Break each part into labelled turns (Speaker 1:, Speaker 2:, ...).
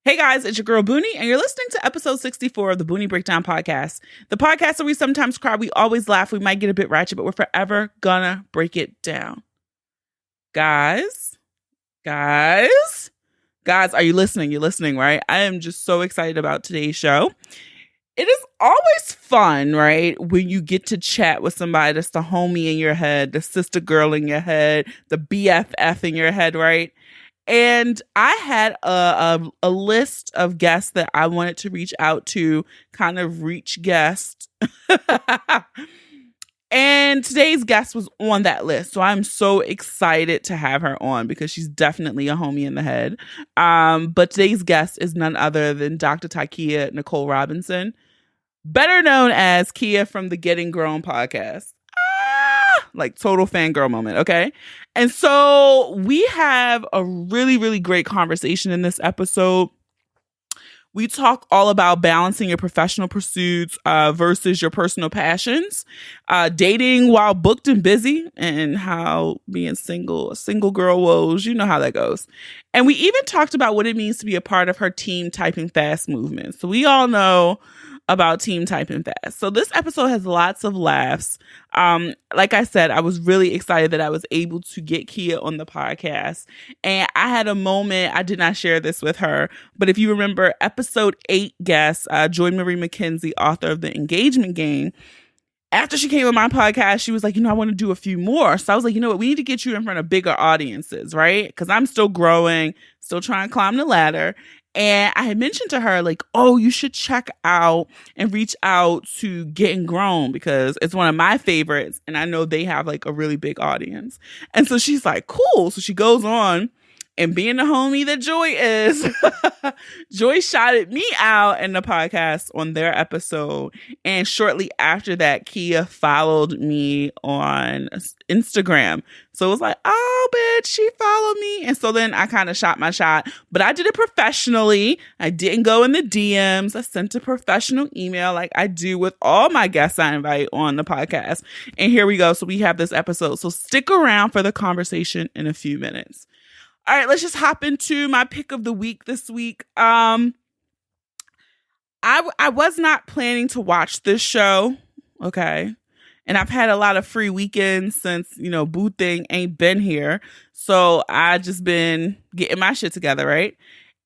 Speaker 1: Hey guys, it's your girl Boonie, and you're listening to episode 64 of the Boonie Breakdown podcast. The podcast where we sometimes cry, we always laugh, we might get a bit ratchet, but we're forever gonna break it down. Guys, are you listening? You're listening, right? I am just so excited about today's show. It is always fun, right? When you get to chat with somebody that's the homie in your head, the sister girl in your head, the BFF in your head, right? And I had a list of guests that I wanted to reach out to, kind of reach guests. And today's guest was on that list. So I'm so excited to have her on because she's definitely a homie in the head. But today's guest is none other than Dr. Tykeia Nicole Robinson, better known as Keia from the Gettin Grown podcast. Like total fangirl moment, okay? And so we have a really, really great conversation in this episode. We talk all about balancing your professional pursuits versus your personal passions, dating while booked and busy, and how being single, a single girl woes, you know how that goes. And we even talked about what it means to be a part of her Team Typing Fast movement. So we all know about Team Typing Fast. So this episode has lots of laughs. Like I said, I was really excited that I was able to get Keia on the podcast. And I had a moment, I did not share this with her, but if you remember episode 8 guest, Joy Marie McKenzie, author of The Engagement Game, after she came on my podcast, she was like, I want to do a few more. So I was like, you know what? We need to get you in front of bigger audiences, right? Because I'm still growing, still trying to climb the ladder. And I had mentioned to her, like, oh, you should check out and reach out to Gettin Grown because it's one of my favorites. And I know they have like a really big audience. And so she's like, cool. So she goes on. And being the homie that Joy is, Joy shouted me out in the podcast on their episode. And shortly after that, Keia followed me on Instagram. So it was like, oh, bitch, she followed me. And so then I kind of shot my shot. But I did it professionally. I didn't go in the DMs. I sent a professional email like I do with all my guests I invite on the podcast. And here we go. So we have this episode. So stick around for the conversation in a few minutes. All right, let's just hop into my pick of the week this week. I was not planning to watch this show, okay? And I've had a lot of free weekends since, Boo thing ain't been here. So I just been getting my shit together, right?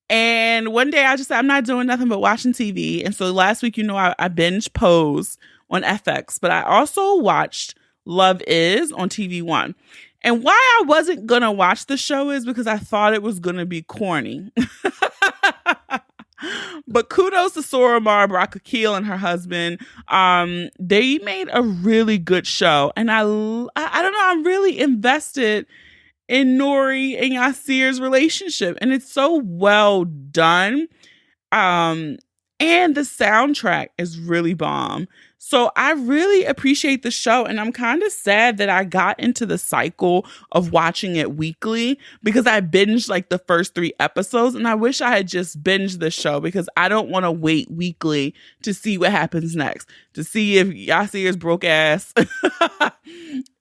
Speaker 1: And one day I just said, I'm not doing nothing but watching TV. And so last week, I binge Pose on FX, but I also watched Love Is on TV One. And why I wasn't going to watch the show is because I thought it was going to be corny. But kudos to Soramar Barakakil and her husband. They made a really good show. And I don't know, I'm really invested in Nori and Yasir's relationship. And it's so well done. And the soundtrack is really bomb. So I really appreciate the show, and I'm kind of sad that I got into the cycle of watching it weekly because I binged like the first 3 episodes, and I wish I had just binged the show because I don't want to wait weekly to see what happens next, to see if Yasir's broke ass,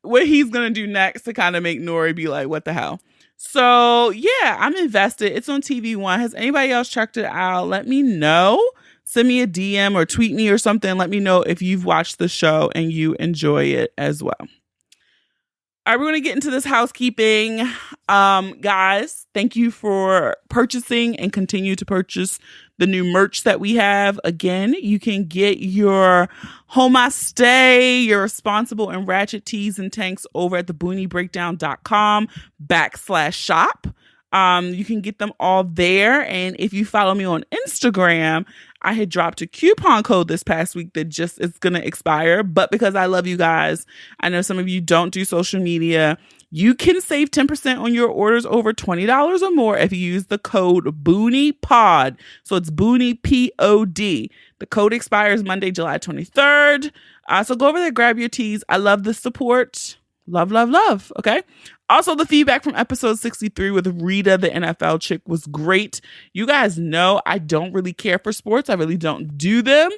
Speaker 1: what he's going to do next to kind of make Nori be like, what the hell? So yeah, I'm invested. It's on TV One. Has anybody else checked it out? Let me know. Send me a DM or tweet me or something. Let me know if you've watched the show and you enjoy it as well. All right, we're going to get into this housekeeping. Guys, thank you for purchasing and continue to purchase the new merch that we have. Again, you can get your Home I Stay, your Responsible and Ratchet tees and tanks over at theboonieBreakdown.com/shop. You can get them all there. And if you follow me on Instagram, I had dropped a coupon code this past week that just is going to expire. But because I love you guys, I know some of you don't do social media. You can save 10% on your orders over $20 or more if you use the code BOONIEPOD. So it's Boonie, P-O-D. The code expires Monday, July 23rd. So go over there, grab your teas. I love the support. Love, love, love. Okay. Also, the feedback from episode 63 with Rita, the NFL chick, was great. You guys know I don't really care for sports. I really don't do them.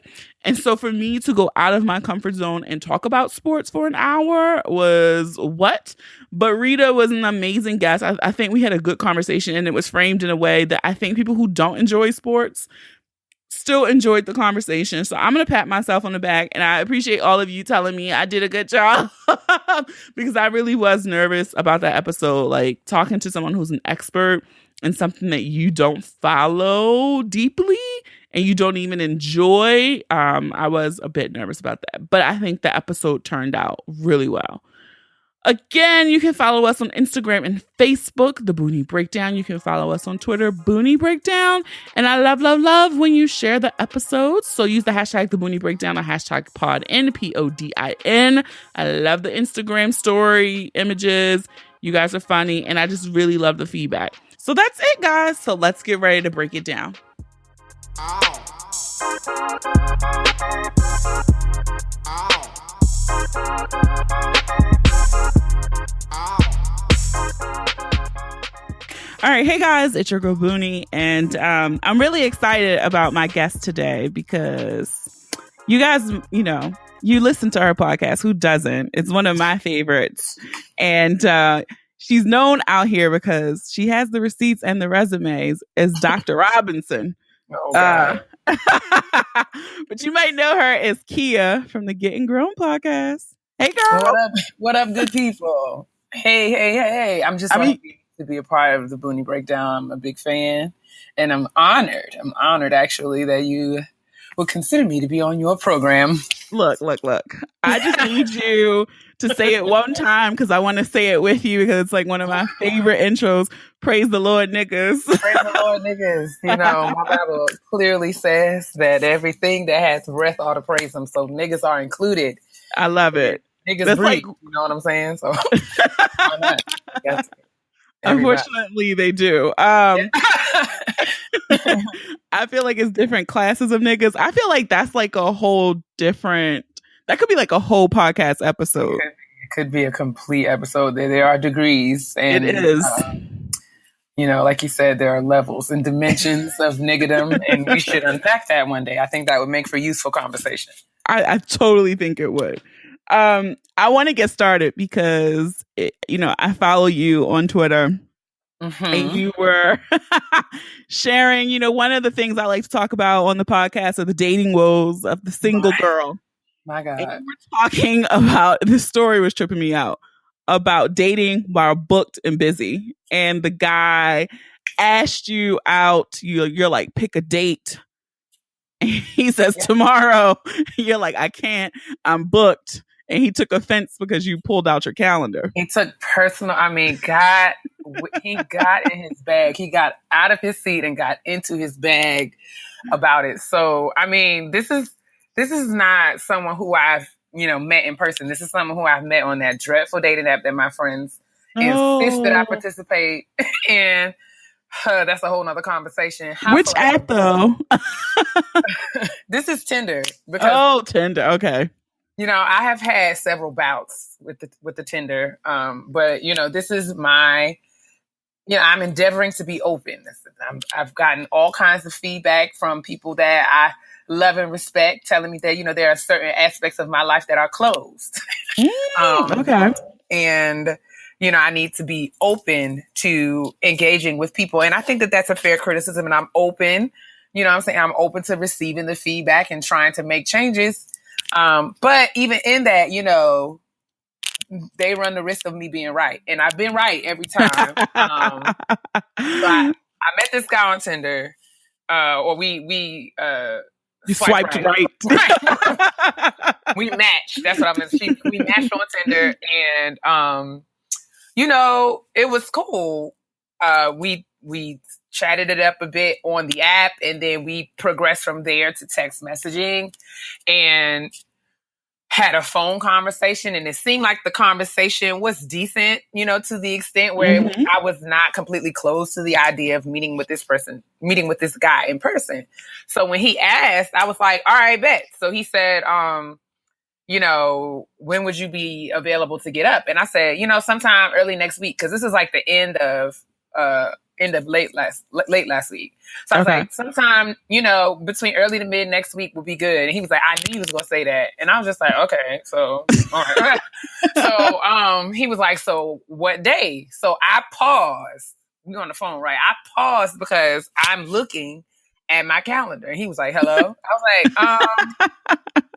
Speaker 1: And so for me to go out of my comfort zone and talk about sports for an hour was what? But Rita was an amazing guest. I think we had a good conversation, and it was framed in a way that I think people who don't enjoy sports still enjoyed the conversation. So I'm going to pat myself on the back, and I appreciate all of you telling me I did a good job because I really was nervous about that episode. Like, talking to someone who's an expert in something that you don't follow deeply and you don't even enjoy. I was a bit nervous about that, but I think the episode turned out really well. Again, you can follow us on Instagram and Facebook, The Boonie Breakdown. You can follow us on Twitter, Boonie Breakdown. And I love when you share the episodes. So use the hashtag The Boonie Breakdown or hashtag PODIN, PODIN. I love the Instagram story images. You guys are funny. And I just really love the feedback. So that's it, guys. So let's get ready to break it down. All right, hey guys, it's your girl Boonie, and I'm really excited about my guest today because you guys, you listen to her podcast. Who doesn't? It's one of my favorites, and she's known out here because she has the receipts and the resumes as Dr. Robinson.
Speaker 2: Oh, God.
Speaker 1: But you might know her as Keia from the Gettin Grown podcast. Hey, girl.
Speaker 2: What up, good people? Hey. I'm just happy to be a part of the Boonie Breakdown. I'm a big fan, and I'm honored. I'm honored, actually, that you would consider me to be on your program.
Speaker 1: Look. I just need you to say it one time because I want to say it with you because it's like one of my favorite intros. Praise the Lord, niggas.
Speaker 2: Praise the Lord, niggas. My Bible clearly says that everything that has breath ought to praise him. So niggas are included.
Speaker 1: I love it.
Speaker 2: Niggas breathe. Like, you know what I'm saying? So why not?
Speaker 1: Unfortunately, they do. I feel like it's different classes of niggas. I feel like that's like a whole different. That could be like a whole podcast episode.
Speaker 2: It could be a complete episode. There are degrees, and
Speaker 1: it is.
Speaker 2: Like you said, there are levels and dimensions of niggerdom, and we should unpack that one day. I think that would make for useful conversation.
Speaker 1: I totally think it would. I want to get started because, I follow you on Twitter, and you were sharing, one of the things I like to talk about on the podcast are the dating woes of the single girl.
Speaker 2: My God.
Speaker 1: And you were talking about, this story was tripping me out, about dating while booked and busy. And the guy asked you out, you're like, pick a date. And he says, tomorrow. You're like, I can't, I'm booked. And he took offense because you pulled out your calendar.
Speaker 2: He took personal, he got in his bag. He got out of his seat and got into his bag about it. So, this is not someone who I've, met in person. This is someone who I've met on that dreadful dating app that my friends insist that I participate in. That's a whole nother conversation.
Speaker 1: Which app though?
Speaker 2: This is Tinder. Because,
Speaker 1: Tinder. Okay.
Speaker 2: I have had several bouts with the Tinder. But this is my, I'm endeavoring to be open. I've gotten all kinds of feedback from people that I love and respect, telling me that, there are certain aspects of my life that are closed.
Speaker 1: Okay.
Speaker 2: And, I need to be open to engaging with people. And I think that that's a fair criticism, and I'm open, I'm open to receiving the feedback and trying to make changes. But even in that, they run the risk of me being right. And I've been right every time. So I met this guy on Tinder, or we
Speaker 1: swiped right.
Speaker 2: We matched. That's what I meant. We matched on Tinder, and, it was cool. We chatted it up a bit on the app, and then we progressed from there to text messaging and had a phone conversation. And it seemed like the conversation was decent, to the extent where I was not completely closed to the idea of meeting with this guy in person. So when he asked, I was like, all right, bet. So he said, when would you be available to get up? And I said, sometime early next week, because this is like the end of late last week. So I was like, sometime, between early to mid next week would be good. And he was like, I knew he was gonna say that. And I was just like, okay, so all right. So he was like, so what day? So I paused. We were on the phone, right? I paused because I'm looking at my calendar. And he was like, hello. I was like,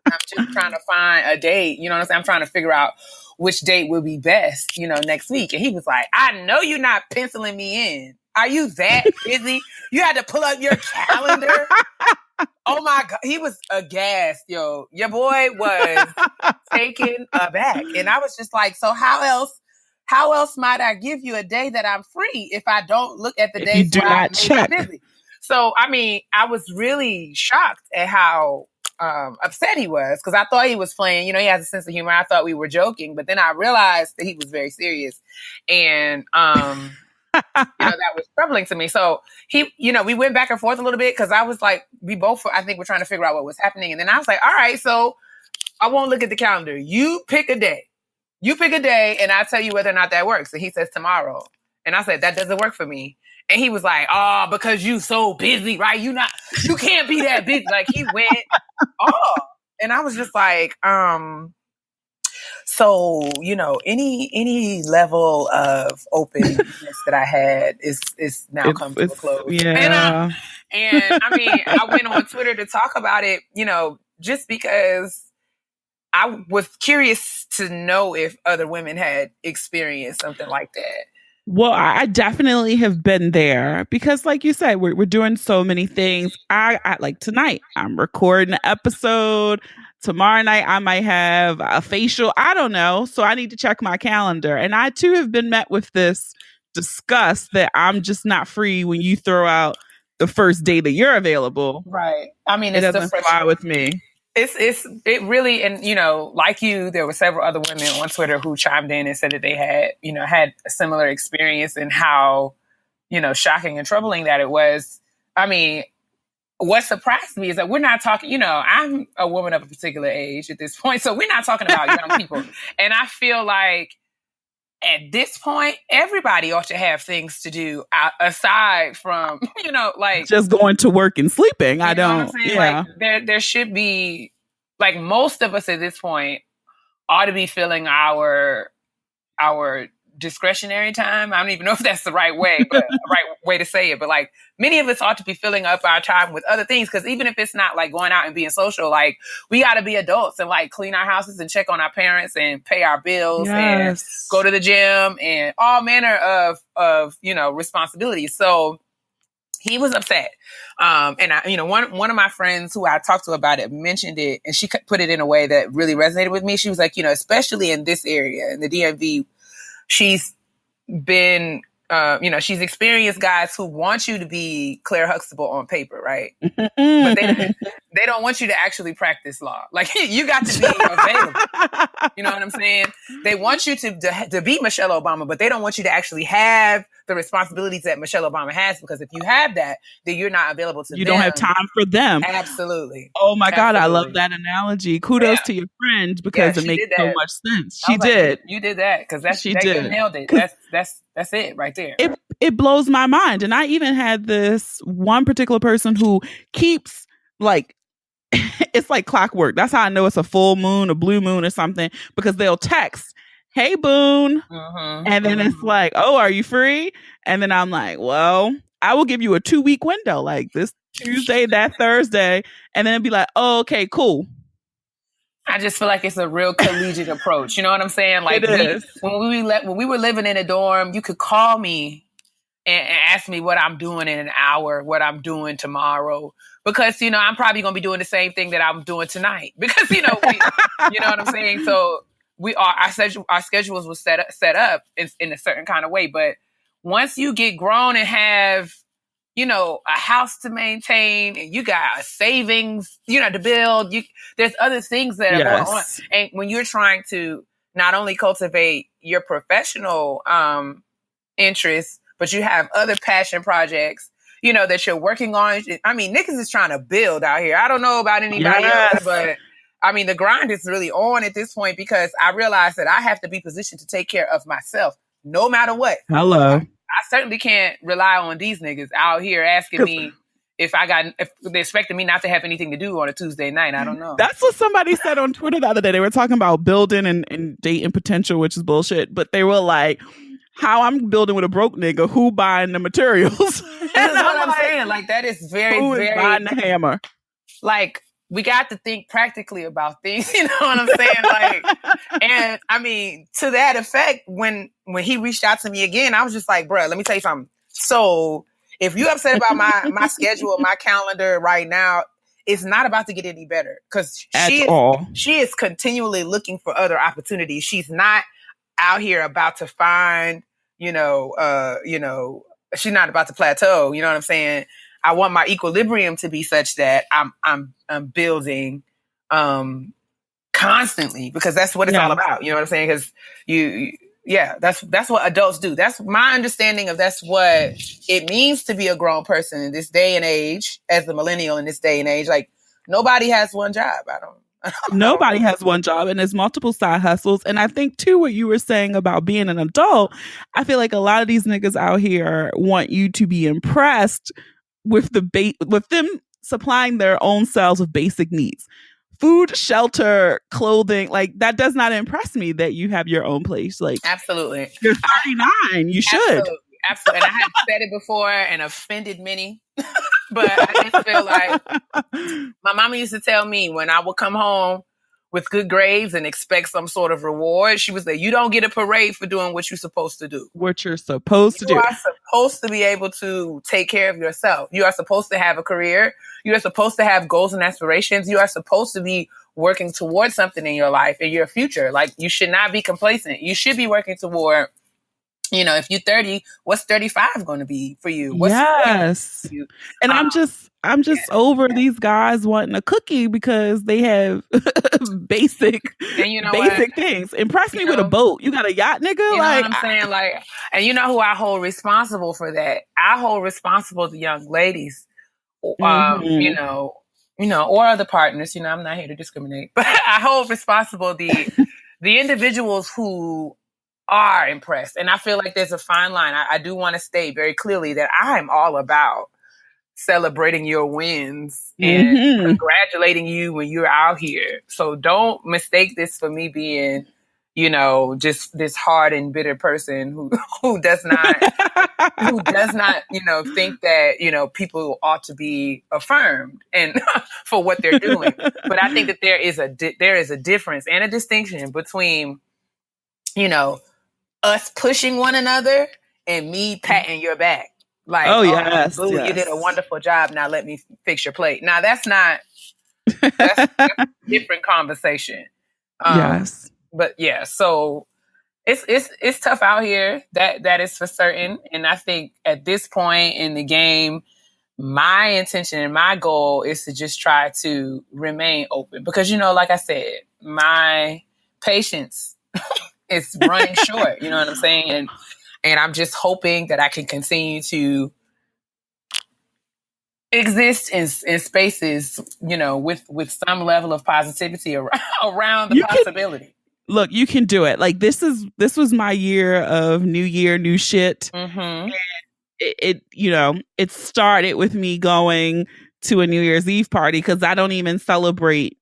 Speaker 2: I'm just trying to find a date. You know what I'm saying? I'm trying to figure out which date would be best, next week. And he was like, I know you're not penciling me in. Are you that busy? You had to pull up your calendar? Oh my God. He was aghast, yo. Your boy was taken aback. And I was just like, so how else might I give you a day that I'm free if I don't look at the days where I'm busy? So, I was really shocked at how upset he was, because I thought he was playing. He has a sense of humor. I thought we were joking, but then I realized that he was very serious, and that was troubling to me. So he, we went back and forth a little bit, because I was like, we both, I think, were trying to figure out what was happening, and then I was like, all right, so I won't look at the calendar. You pick a day, and I'll tell you whether or not that works. And he says tomorrow, and I said that doesn't work for me. And he was like, oh, because you so busy, right? You can't be that busy. Like, he went, and I was just like, so, any level of openness that I had is now come to a close.
Speaker 1: Yeah.
Speaker 2: And I went on Twitter to talk about it, just because I was curious to know if other women had experienced something like that.
Speaker 1: Well, I definitely have been there, because like you said, we're doing so many things. I like tonight, I'm recording an episode. Tomorrow night, I might have a facial. I don't know. So I need to check my calendar. And I too have been met with this disgust that I'm just not free when you throw out the first day that you're available.
Speaker 2: Right.
Speaker 1: It doesn't fly with me.
Speaker 2: It really, and like you, there were several other women on Twitter who chimed in and said that they had had a similar experience, and how shocking and troubling that it was. What surprised me is that we're not talking, I'm a woman of a particular age at this point, so we're not talking about young people. And I feel like at this point, everybody ought to have things to do aside from, like
Speaker 1: just going to work and sleeping. I don't.
Speaker 2: What I'm saying? Yeah. Like, there should be, like, most of us at this point ought to be filling our discretionary time. I don't even know if that's the right way, but right way to say it. But like, many of us ought to be filling up our time with other things, because even if it's not like going out and being social, like, we got to be adults and like clean our houses and check on our parents and pay our bills and go to the gym and all manner of responsibilities. So he was upset. And I, one of my friends who I talked to about it mentioned it, and she put it in a way that really resonated with me. She was like, especially in this area, in the DMV, she's been, she's experienced guys who want you to be Claire Huxtable on paper, right? But they don't want you to actually practice law. Like, you got to be available. You know what I'm saying? They want you to be Michelle Obama, but they don't want you to actually have the responsibilities that Michelle Obama has, because if you have that, then you're not available to them.
Speaker 1: You don't have time for them.
Speaker 2: Absolutely.
Speaker 1: Oh my God, I love that analogy. Kudos to your friend, because it makes so much sense. She did.
Speaker 2: Like, you did that, because you nailed it. That's it right there.
Speaker 1: It blows my mind. And I even had this one particular person who keeps, like, it's like clockwork. That's how I know it's a full moon, a blue moon or something, because they'll text, hey, Boone. And then it's like, oh, are you free? And then I'm like, well, I will give you a 2-week window, like this Tuesday, that Thursday. And then it'd be like, oh, okay, cool.
Speaker 2: I just feel like it's a real collegiate approach. You know what I'm saying? Like, when we were living in a dorm, you could call me and ask me what I'm doing in an hour, what I'm doing tomorrow. Because, I'm probably going to be doing the same thing that I'm doing tonight. Because, you know what I'm saying? So our schedules were set up in a certain kind of way. But once you get grown and have, a house to maintain, and you got a savings, to build, there's other things that are going on. And when you're trying to not only cultivate your professional interests, but you have other passion projects, that you're working on. I mean, niggas is trying to build out here. I don't know about anybody else, but I mean, the grind is really on at this point because I realize that I have to be positioned to take care of myself no matter what.
Speaker 1: Hello.
Speaker 2: I certainly can't rely on these niggas out here asking me if they're expecting me not to have anything to do on a Tuesday night. I don't know.
Speaker 1: That's what somebody said on Twitter the other day. They were talking about building and dating potential, which is bullshit. But they were like, how I'm building with a broke nigga, who buying the materials?
Speaker 2: That's what I'm saying. Like, that is very,
Speaker 1: who is buying the hammer?
Speaker 2: Like, we got to think practically about things, you know what I'm saying? Like, and I mean, to that effect, when he reached out to me again, I was just like, bruh, let me tell you something. So if you're upset about my schedule, my calendar right now, it's not about to get any better because she is continually looking for other opportunities. She's not out here about to find, she's not about to plateau. You know what I'm saying? I want my equilibrium to be such that I'm building constantly because that's what it's all about. You know what I'm saying? Because that's what adults do. That's my understanding of that's what it means to be a grown person in this day and age, as the millennial in this day and age. Like, nobody has one job.
Speaker 1: Nobody has one job, and there's multiple side hustles. And I think too, what you were saying about being an adult, I feel like a lot of these niggas out here want you to be impressed with with them supplying their own selves with basic needs. Food, shelter, clothing, like that does not impress me that you have your own place. Like,
Speaker 2: absolutely.
Speaker 1: You're 39. You should.
Speaker 2: Absolutely. And I have said it before and offended many. But I just feel like my mama used to tell me when I would come home with good grades and expect some sort of reward, she would say, you don't get a parade for doing what you're supposed to do.
Speaker 1: What you're supposed to do.
Speaker 2: You are supposed to be able to take care of yourself. You are supposed to have a career. You are supposed to have goals and aspirations. You are supposed to be working towards something in your life, in your future. Like, you should not be complacent. You should be working toward, if you're 30, what's 35 going to be for you?
Speaker 1: Yes. For you? And I'm just over these guys wanting a cookie because they have basic things. Impress me with a boat. You got a yacht, nigga?
Speaker 2: You know what I'm saying? Like, and you know who I hold responsible for that? I hold responsible the young ladies, or other partners. I'm not here to discriminate, but I hold responsible the individuals who are impressed. And I feel like there's a fine line. I do want to state very clearly that I'm all about celebrating your wins and congratulating you when you're out here. So don't mistake this for me being, just this hard and bitter person who does not think that, people ought to be affirmed and for what they're doing. But I think that there is a difference and a distinction between, us pushing one another and me patting your back. Like, boo, you did a wonderful job. Now let me fix your plate. Now that's a different conversation.
Speaker 1: Yes.
Speaker 2: But yeah, so it's tough out here. That is for certain. And I think at this point in the game, my intention and my goal is to just try to remain open because, like I said, my patience is running short. You know what I'm saying? And I'm just hoping that I can continue to exist in spaces, with some level of positivity around the possibility.
Speaker 1: Look, you can do it. Like, this was my year of new year, new shit.
Speaker 2: Mm-hmm.
Speaker 1: And it started with me going to a New Year's Eve party because I don't even celebrate.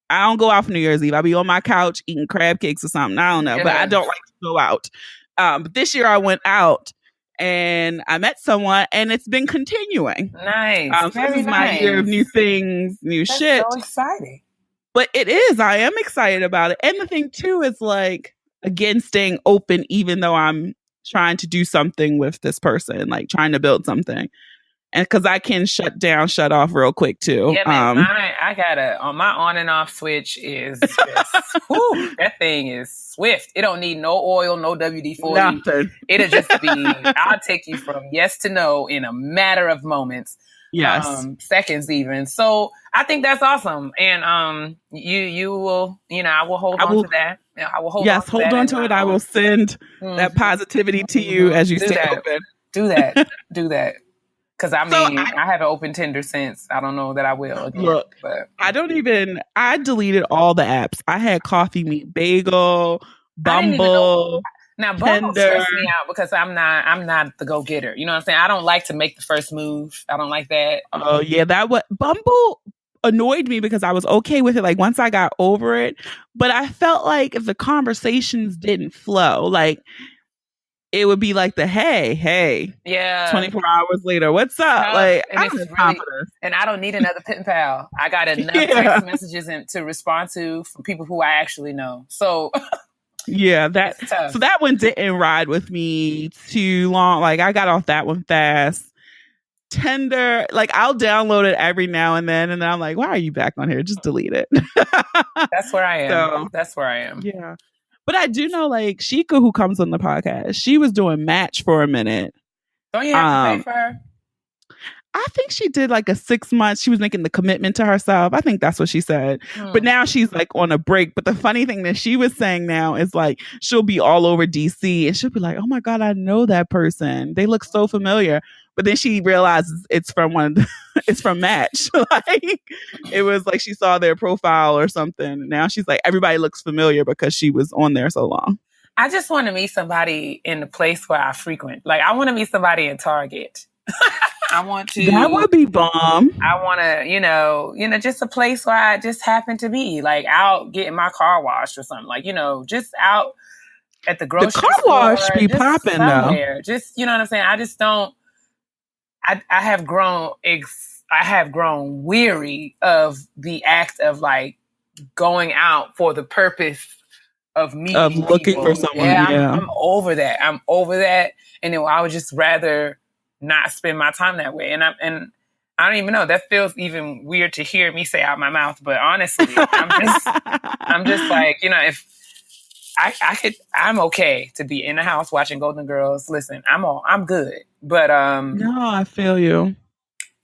Speaker 1: I don't go out for New Year's Eve. I'll be on my couch eating crab cakes or something. I don't know, but I don't like to go out. But this year I went out and I met someone and it's been continuing.
Speaker 2: Nice.
Speaker 1: This is my year of new things, new shit.
Speaker 2: So exciting.
Speaker 1: But it is. I am excited about it. And the thing too is like, again, staying open, even though I'm trying to do something with this person, like trying to build something. And because I can shut off real quick too.
Speaker 2: Yeah, man, I gotta my on and off switch is just, that thing is swift. It don't need no oil, no WD-40.
Speaker 1: Nothing.
Speaker 2: It'll just be. I'll take you from yes to no in a matter of moments.
Speaker 1: Yes,
Speaker 2: seconds even. So I think that's awesome. And you will, I will hold on to that. I will hold.
Speaker 1: Yes, hold on to it. I will send that positivity to you as you stay open.
Speaker 2: Do that. Do that. Because I mean, I haven't opened Tinder since. I don't know that I will again.
Speaker 1: Look,
Speaker 2: but
Speaker 1: I deleted all the apps. I had Coffee Meet Bagel, Bumble.
Speaker 2: Now Bumble stressed me out because I'm not the go-getter. You know what I'm saying? I don't like to make the first move. I don't like that.
Speaker 1: Oh yeah, Bumble annoyed me because I was okay with it like once I got over it, but I felt like if the conversations didn't flow, like it would be like the hey,
Speaker 2: yeah,
Speaker 1: 24 hours later, what's up?
Speaker 2: Tough.
Speaker 1: Like
Speaker 2: and
Speaker 1: I
Speaker 2: it's
Speaker 1: don't have
Speaker 2: really,
Speaker 1: time for this.
Speaker 2: and I don't need another pen pal. I got enough text messages to respond to from people who I actually know. So
Speaker 1: yeah, so that one didn't ride with me too long. Like I got off that one fast. Tinder, like I'll download it every now and then I'm like, why are you back on here? Just delete it.
Speaker 2: That's where I am.
Speaker 1: So,
Speaker 2: that's where I am.
Speaker 1: Yeah. But I do know like Sheikah, who comes on the podcast, she was doing Match for a minute.
Speaker 2: Don't you have to pay for her?
Speaker 1: I think she did like a 6 months. She was making the commitment to herself. I think that's what she said. But now she's like on a break. But the funny thing that she was saying now is like she'll be all over DC and she'll be like, oh my God, I know that person. They look so familiar. But then she realizes it's from it's from Match. Like it was like she saw their profile or something. Now she's like, everybody looks familiar because she was on there so long.
Speaker 2: I just want to meet somebody in the place where I frequent. Like I want to meet somebody in Target. I want to.
Speaker 1: That would be bomb.
Speaker 2: I want to, just a place where I just happen to be, like out getting my car washed or something, like just out at the grocery store.
Speaker 1: The car wash be popping though.
Speaker 2: Just you know what I'm saying. I just don't. I have grown. I have grown weary of the act of like going out for the purpose of meeting
Speaker 1: of looking
Speaker 2: people.
Speaker 1: For someone.
Speaker 2: Yeah. I'm over that. And then I would just rather not spend my time that way. And I don't even know. That feels even weird to hear me say out my mouth. But honestly, I'm just like, if I could, I'm okay to be in the house watching Golden Girls. Listen, I'm good. But
Speaker 1: no, I feel you.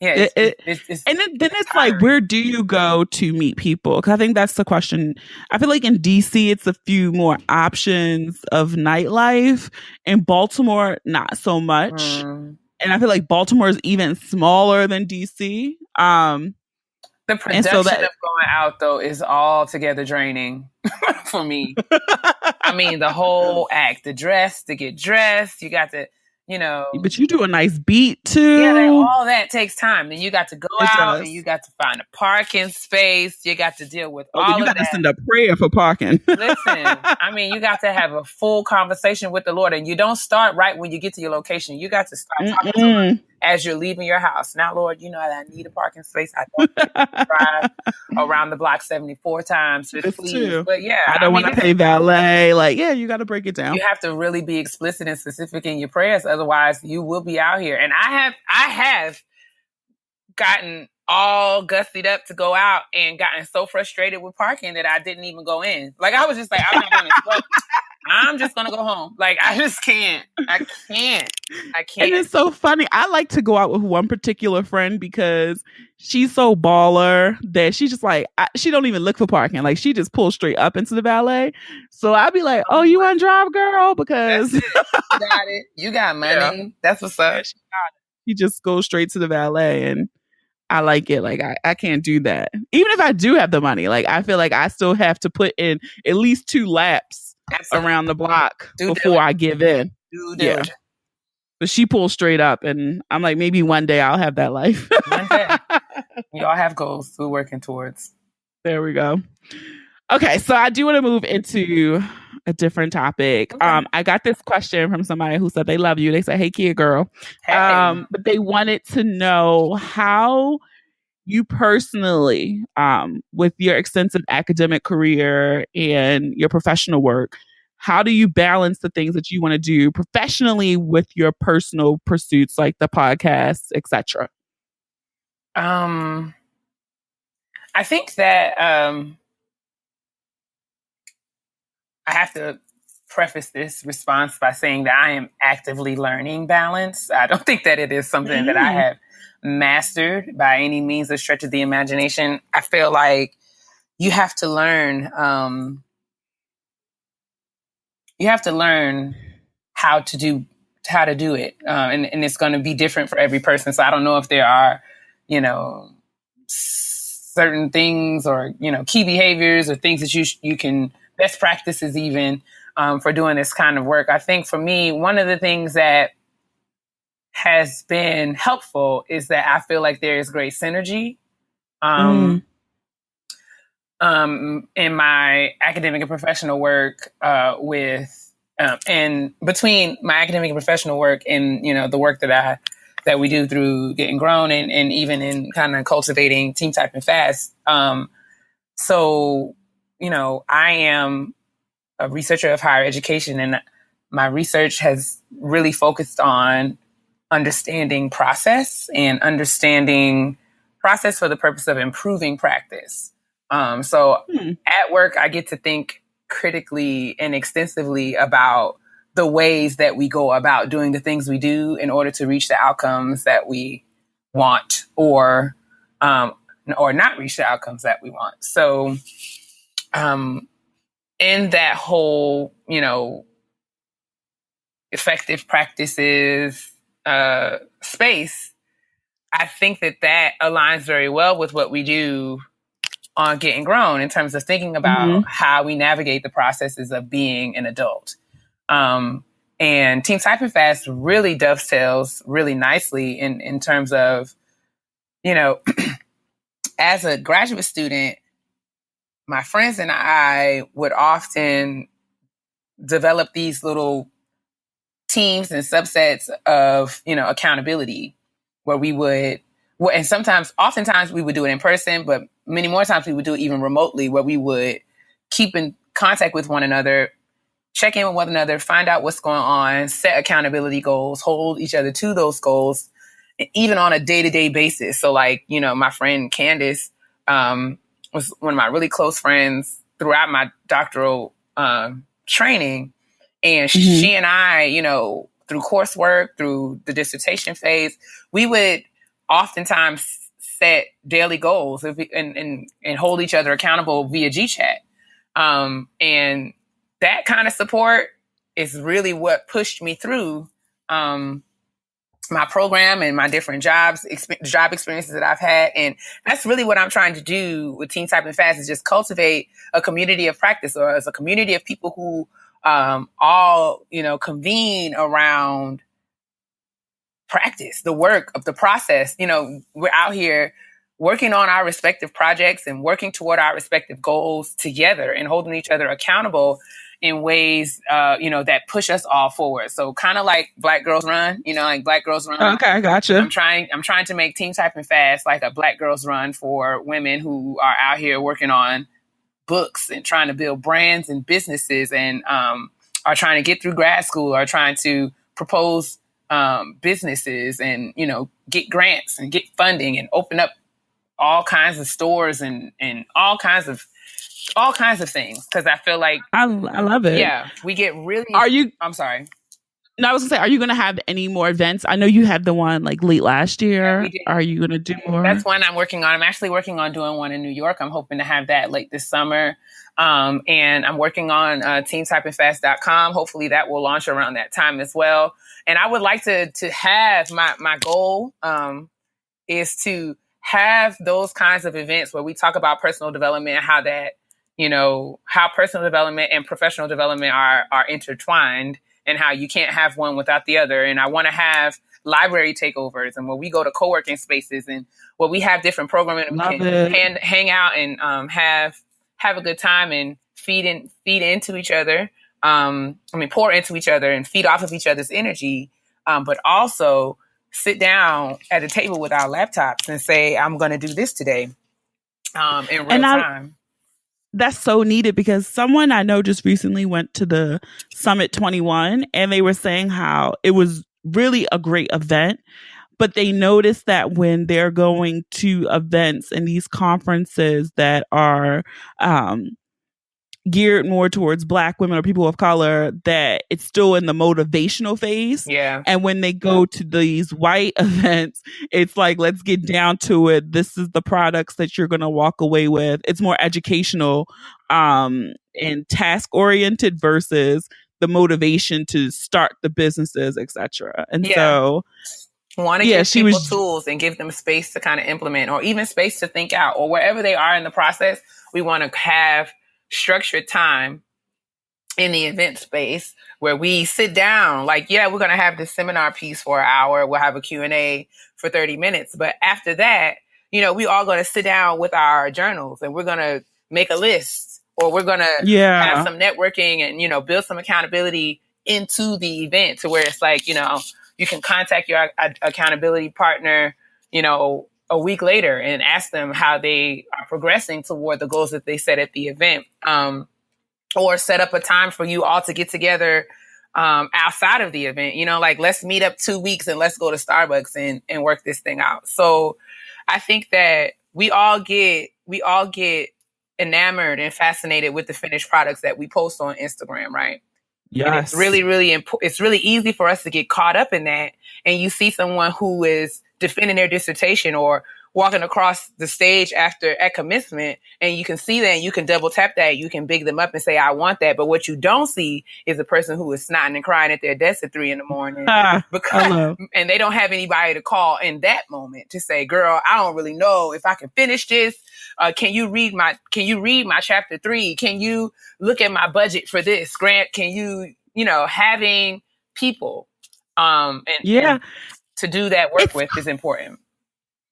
Speaker 2: Yeah,
Speaker 1: it's and then it's tiring. Like, where do you go to meet people? Because I think that's the question. I feel like in DC, it's a few more options of nightlife. In Baltimore, not so much. And I feel like Baltimore is even smaller than DC.
Speaker 2: The production of going out, though, is altogether draining for me. I mean, the whole act, to get dressed, you got to,
Speaker 1: But you do a nice beat, too.
Speaker 2: Yeah, all that takes time. Then you got to go out and you got to find a parking space. You got to deal with all of that.
Speaker 1: You got to send a prayer for parking.
Speaker 2: Listen, I mean, you got to have a full conversation with the Lord. And you don't start right when you get to your location. You got to start talking to Him as you're leaving your house. Now, Lord, you know that I need a parking space. I don't drive around the block 74 times. Please. But yeah.
Speaker 1: I don't want to pay valet. Like, yeah, you got to break it down.
Speaker 2: You have to really be explicit and specific in your prayers. Otherwise, you will be out here. And I have gotten all gussied up to go out and gotten so frustrated with parking that I didn't even go in. Like, I was just like, I'm not going to I'm just going to go home. Like, I just can't. I can't.
Speaker 1: And it's so funny. I like to go out with one particular friend because she's so baller that she's just like, she don't even look for parking. Like, she just pulls straight up into the valet. So I'd be like, oh, you want to drive, girl? Because
Speaker 2: you got it. You got money. Yeah. That's what's up.
Speaker 1: She just goes straight to the valet, and I like it. Like, I can't do that. Even if I do have the money, like, I feel like I still have to put in at least 2 laps around the block before I give in. Yeah. But she pulls straight up, and I'm like, maybe one day I'll have that life.
Speaker 2: One day. We all have goals we're working towards.
Speaker 1: There we go. Okay, so I do want to move into a different topic. Okay. I got this question from somebody who said they love you. They said, hey, Keia girl. Hey. But they wanted to know how you personally, with your extensive academic career and your professional work, how do you balance the things that you want to do professionally with your personal pursuits, like the podcast, etc.?
Speaker 2: I think that I have to preface this response by saying that I am actively learning balance. I don't think that it is something that I have mastered by any means or stretch of the imagination. I feel like you have to learn how to how to do it. And it's going to be different for every person. So I don't know if there are, certain things or, key behaviors or things that you can, best practices even, for doing this kind of work. I think for me, one of the things that has been helpful is that I feel like there is great synergy in my academic and professional work and between my academic and professional work and, the work that we do through Getting Grown and even in kind of cultivating Team Type and Fast. So, I am a researcher of higher education, and my research has really focused on understanding process and understanding process for the purpose of improving practice. So at work, I get to think critically and extensively about the ways that we go about doing the things we do in order to reach the outcomes that we want or not reach the outcomes that we want. So in that whole, effective practices space, I think that aligns very well with what we do on Getting Grown in terms of thinking about how we navigate the processes of being an adult. And Team Type and Fast really dovetails really nicely in terms of, as a graduate student, my friends and I would often develop these little teams and subsets of, accountability where we would, and oftentimes we would do it in person, but many more times we would do it even remotely, where we would keep in contact with one another, check in with one another, find out what's going on, set accountability goals, hold each other to those goals, even on a day-to-day basis. So like, my friend Candace was one of my really close friends throughout my doctoral training. And she and I, through coursework, through the dissertation phase, we would oftentimes set daily goals and hold each other accountable via GChat. And that kind of support is really what pushed me through my program and my different job experiences that I've had. And that's really what I'm trying to do with Team Type and Fast, is just cultivate a community of practice, or as a community of people who all, convene around practice, the work of the process. We're out here working on our respective projects and working toward our respective goals together and holding each other accountable in ways, that push us all forward. So kind of like Black Girls Run, like Black Girls Run.
Speaker 1: Okay, gotcha.
Speaker 2: I'm trying to make Team Type and Fast like a Black Girls Run for women who are out here working on books and trying to build brands and businesses and are trying to get through grad school, or trying to propose businesses and, get grants and get funding and open up all kinds of stores and all kinds of things. Cause I feel like
Speaker 1: I love it.
Speaker 2: Yeah. We get really, I'm sorry.
Speaker 1: No, I was gonna say, are you gonna have any more events? I know you had the one like late last year. Yeah, are you gonna do more?
Speaker 2: That's one I'm working on. I'm actually working on doing one in New York. I'm hoping to have that late this summer. And I'm working on teamtypeandfast.com. Hopefully that will launch around that time as well. And I would like to have my goal is to have those kinds of events where we talk about personal development and how that, how personal development and professional development are intertwined, and how you can't have one without the other. And I want to have library takeovers, and where we go to co-working spaces, and where we have different programming, and we can hang out and have a good time and feed into each other. Pour into each other and feed off of each other's energy, but also sit down at a table with our laptops and say, I'm going to do this today in real time.
Speaker 1: That's so needed, because someone I know just recently went to the Summit 21, and they were saying how it was really a great event, but they noticed that when they're going to events and these conferences that are geared more towards Black women or people of color, that it's still in the motivational phase.
Speaker 2: Yeah.
Speaker 1: And when they go to these white events, it's like, let's get down to it. This is the products that you're going to walk away with. It's more educational and task oriented versus the motivation to start the businesses, etc. And so
Speaker 2: want to give people tools and give them space to kind of implement, or even space to think out, or wherever they are in the process. We want to have structured time in the event space where we sit down, like, we're going to have this seminar piece for an hour. We'll have a Q&A for 30 minutes. But after that, we all going to sit down with our journals and we're going to make a list, or we're going to have some networking and, build some accountability into the event to where it's like, you can contact your accountability partner, a week later and ask them how they are progressing toward the goals that they set at the event. Or set up a time for you all to get together outside of the event, like let's meet up 2 weeks and let's go to Starbucks and work this thing out. So I think that we all get enamored and fascinated with the finished products that we post on Instagram, right? Yes. And it's really, really important. It's really easy for us to get caught up in that. And you see someone who is defending their dissertation or walking across the stage at commencement, and you can see that and you can double tap that. You can big them up and say, I want that. But what you don't see is the person who is snotting and crying at their desk at 3 a.m. And they don't have anybody to call in that moment to say, girl, I don't really know if I can finish this. Can you read my chapter 3? Can you look at my budget for this? Grant, can you, having people and to do that work with is important.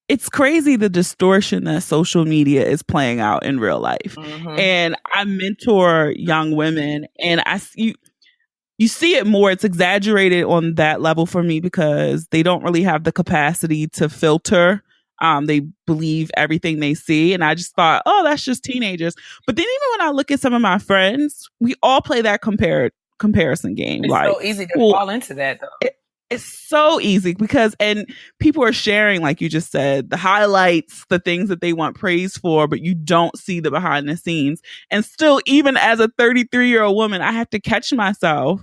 Speaker 1: It's crazy the distortion that social media is playing out in real life. Mm-hmm. And I mentor young women, and you see it more. It's exaggerated on that level for me because they don't really have the capacity to filter. They believe everything they see. And I just thought, oh, that's just teenagers. But then even when I look at some of my friends, we all play that comparison game.
Speaker 2: It's so easy to fall into that, though.
Speaker 1: It's so easy because, and people are sharing, like you just said, the highlights, the things that they want praise for, but you don't see the behind the scenes. And still, even as a 33-year-old woman, I have to catch myself.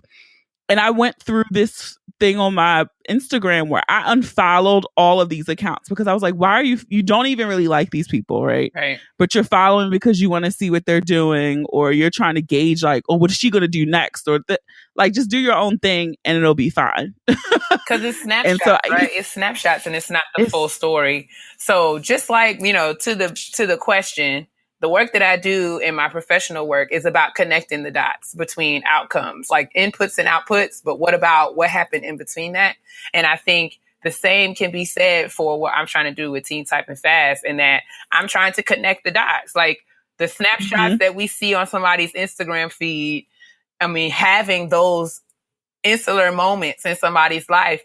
Speaker 1: And I went through this thing on my Instagram where I unfollowed all of these accounts because I was like, why are you don't even really like these people, right? But you're following because you want to see what they're doing, or you're trying to gauge like, oh, what is she going to do next? Or like, just do your own thing and it'll be fine.
Speaker 2: Because it's snapshots, right? It's snapshots and it's not the full story. So just like, to the question, the work that I do in my professional work is about connecting the dots between outcomes, like inputs and outputs. But what about what happened in between that? And I think the same can be said for what I'm trying to do with Teen Typing Fast, in that I'm trying to connect the dots, like the snapshots that we see on somebody's Instagram feed. I mean, having those insular moments in somebody's life.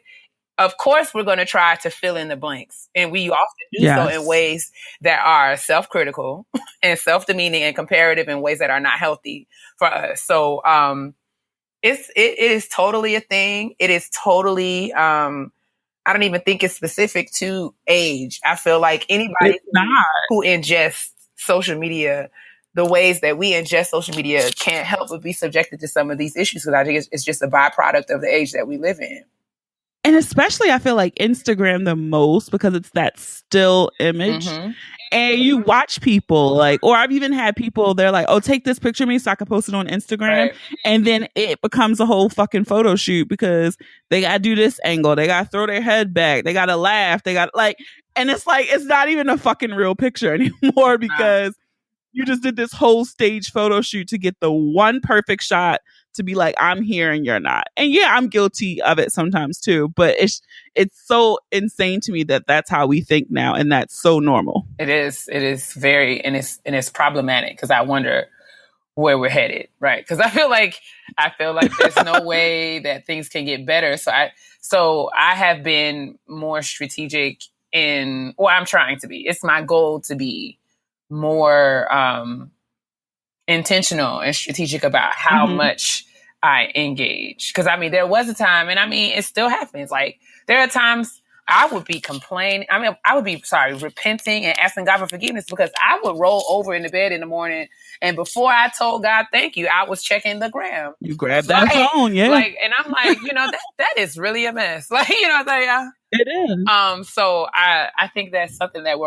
Speaker 2: Of course, we're going to try to fill in the blanks. And we often do so in ways that are self-critical and self-demeaning and comparative in ways that are not healthy for us. So it is totally a thing. It is totally, I don't even think it's specific to age. I feel like anybody who ingests social media, the ways that we ingest social media, can't help but be subjected to some of these issues, because I think it's just a byproduct of the age that we live in.
Speaker 1: And especially, I feel like Instagram the most because it's that still image. Mm-hmm. And you watch people like, or I've even had people, they're like, oh, take this picture of me so I can post it on Instagram. Right. And then it becomes a whole fucking photo shoot because they got to do this angle. They got to throw their head back. They got to laugh. They got like, and it's like, it's not even a fucking real picture anymore because you just did this whole stage photo shoot to get the one perfect shot to be like, I'm here and you're not. And yeah, I'm guilty of it sometimes too, but it's so insane to me that that's how we think now. And that's so normal.
Speaker 2: It is very, and it's problematic because I wonder where we're headed. Right. Cause I feel like there's no way that things can get better. So I have been more strategic I'm trying to be, it's my goal to be more, intentional and strategic about how much I engage. Because I mean, there was a time, and I mean, it still happens. Like there are times I would be complaining. I mean, I would be repenting and asking God for forgiveness because I would roll over in the bed in the morning, and before I told God thank you, I was checking the gram.
Speaker 1: You grabbed that phone, yeah.
Speaker 2: And I'm like, that is really a mess. Like,
Speaker 1: it is.
Speaker 2: So I think that's something that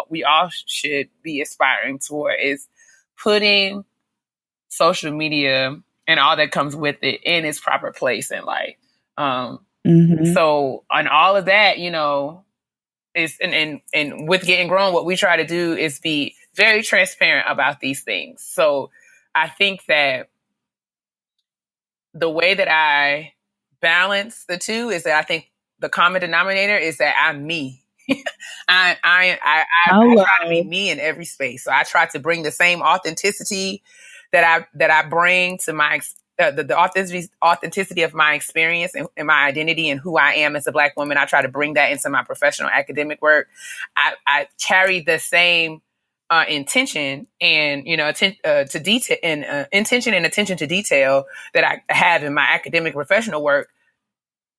Speaker 2: we all should be aspiring toward, is putting social media and all that comes with it in its proper place in life.
Speaker 1: Mm-hmm.
Speaker 2: So on all of that, you know, is and with Getting Grown, what we try to do is be very transparent about these things. So I think that the way that I balance the two is that I think the common denominator is that I'm me. I try to be me in every space. So I try to bring the same authenticity that I bring to my the authenticity of my experience and my identity and who I am as a Black woman. I try to bring that into my professional academic work. I carry the same intention and, you know, to detail and intention and attention to detail that I have in my academic professional work,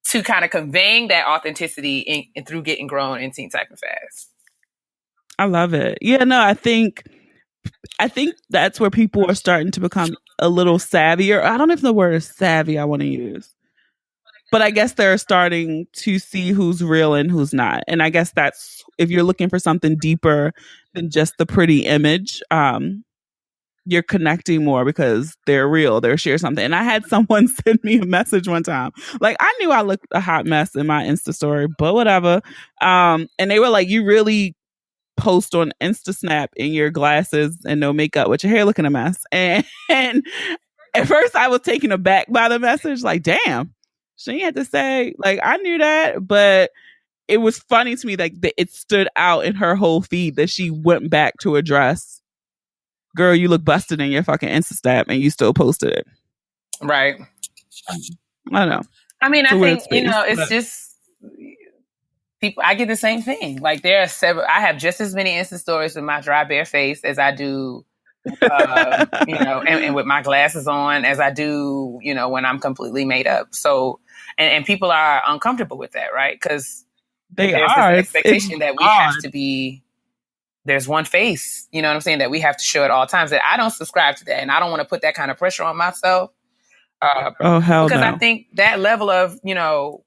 Speaker 2: to kind of conveying that authenticity in through Getting Grown and Teen Typing Fast.
Speaker 1: I love it. Yeah, no, I think that's where people are starting to become a little savvier. I don't know if the word is savvy I want to use, but I guess they're starting to see who's real and who's not. And I guess that's, if you're looking for something deeper than just the pretty image, you're connecting more because they're real. They're sharing something. And I had someone send me a message one time. Like, I knew I looked a hot mess in my Insta story, but whatever. And they were like, you really post on Insta Snap in your glasses and no makeup with your hair looking a mess. And at first I was taken aback by the message. Like, damn, she had to say, like, I knew that, but it was funny to me, like, it stood out in her whole feed that she went back to address, girl, you look busted in your fucking Insta Snap and you still posted it.
Speaker 2: Right.
Speaker 1: I don't know.
Speaker 2: I mean, I think, you know, it's just people, I get the same thing. Like, there are several, I have just as many Insta stories with my dry, bare face as I do, you know, and with my glasses on as I do, you know, when I'm completely made up. So, and people are uncomfortable with that, right? Because there's this expectation that we have to be, there's one face, you know what I'm saying, that we have to show at all times. That I don't subscribe to that, and I don't want to put that kind of pressure on myself.
Speaker 1: Oh, hell
Speaker 2: because
Speaker 1: no.
Speaker 2: I think that level of, you know,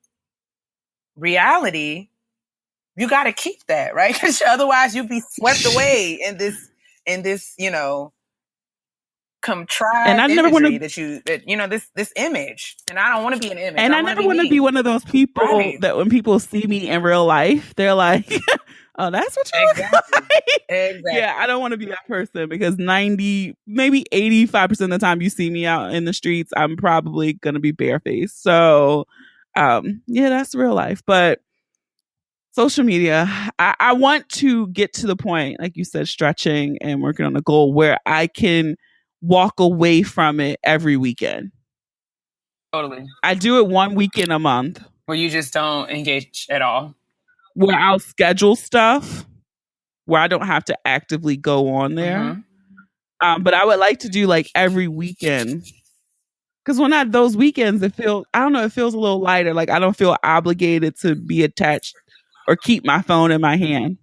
Speaker 2: reality, you got to keep that, right? Because otherwise you'd be swept away in this, you know, contrived and I never imagery that you know, this image. And I don't want to be an image.
Speaker 1: And I never want to be one of those people that when people see me in real life, they're like, oh, that's what you look like. Exactly. Yeah, I don't want to be that person because 90, maybe 85% of the time you see me out in the streets, I'm probably going to be barefaced. So, yeah, that's real life. But social media, I want to get to the point, like you said, stretching and working on a goal where I can walk away from it every weekend.
Speaker 2: Totally.
Speaker 1: I do it one weekend a month.
Speaker 2: Where you just don't engage at all.
Speaker 1: Where I'll schedule stuff where I don't have to actively go on there. Mm-hmm. But I would like to do like every weekend. Because when those weekends, it feels a little lighter. Like I don't feel obligated to be attached or keep my phone in my hand.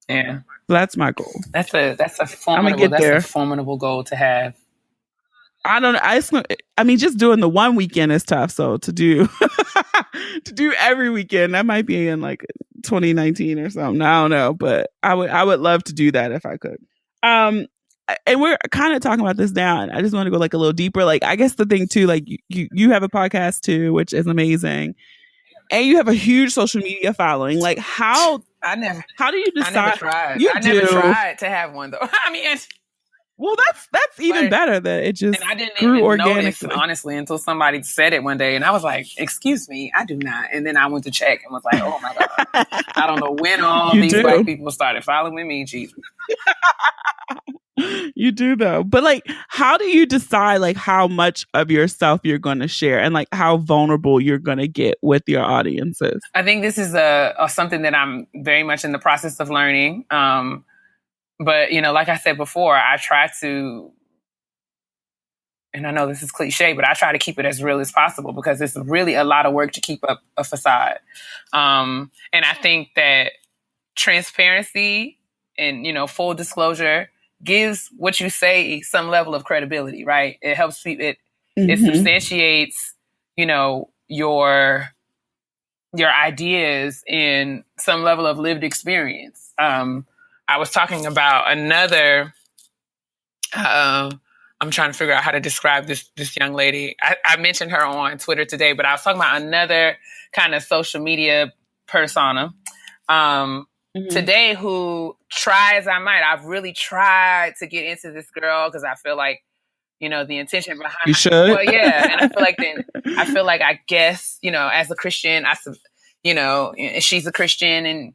Speaker 2: Yeah.
Speaker 1: So that's my goal.
Speaker 2: That's a formidable goal to have.
Speaker 1: I don't know. I mean, just doing the one weekend is tough. So to do every weekend, that might be in like 2019 or something. I don't know, but I would love to do that if I could. And we're kind of talking about this now. I just want to go like a little deeper. Like, I guess the thing too, like you have a podcast too, which is amazing, and you have a huge social media following. Like, how do you decide?
Speaker 2: I never tried. Never tried to have one though. I mean.
Speaker 1: Well, that's even better that it just
Speaker 2: and I didn't
Speaker 1: grew
Speaker 2: even
Speaker 1: organically.
Speaker 2: Notice, honestly, until somebody said it one day, and I was like, "Excuse me, I do not." And then I went to check and was like, "Oh my god, I don't know when all these Black people started following me." Jesus,
Speaker 1: you do though. But like, how do you decide like how much of yourself you're going to share and like how vulnerable you're going to get with your audiences?
Speaker 2: I think this is something that I'm very much in the process of learning. But, you know, like I said before, I try to, and I know this is cliche, but I try to keep it as real as possible because it's really a lot of work to keep up a facade. And I think that transparency and, you know, full disclosure gives what you say some level of credibility, right? It helps people, it substantiates, you know, your ideas in some level of lived experience. I was talking about another I'm trying to figure out how to describe this young lady. I mentioned her on Twitter today, but I was talking about another kind of social media persona today who try as I might. I've really tried to get into this girl because I feel like, you know, the intention behind
Speaker 1: you should.
Speaker 2: Well, yeah. And I feel like I guess, you know, as a Christian, you know, she's a Christian and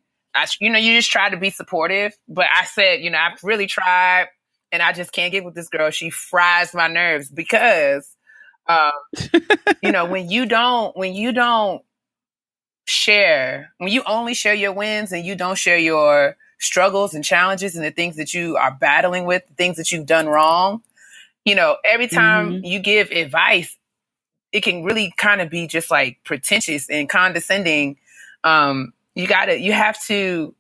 Speaker 2: you know, you just try to be supportive. But I said, you know, I've really tried and I just can't get with this girl. She fries my nerves because, you know, when you don't share, when you only share your wins and you don't share your struggles and challenges and the things that you are battling with, the things that you've done wrhave, you know, every time you give advice, it can really kind of be just like pretentious and condescending. You have to,